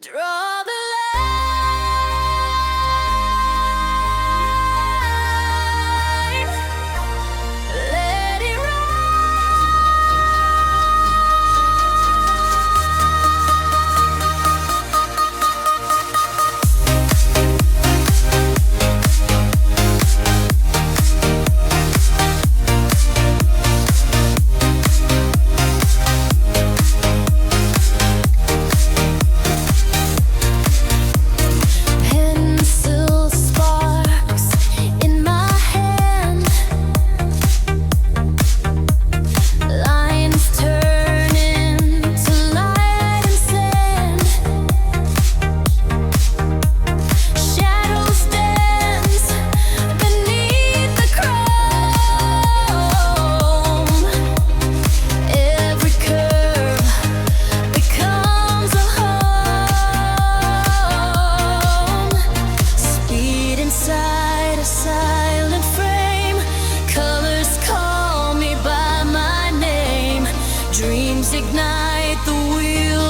Draw the line, let it pencil sparks in my hand, lines turn into light and sand, shadows dance beneath the chrome. Every curve becomes a home. Speed inside a silent frame. Colors call me by my name. Dreams ignite the wheel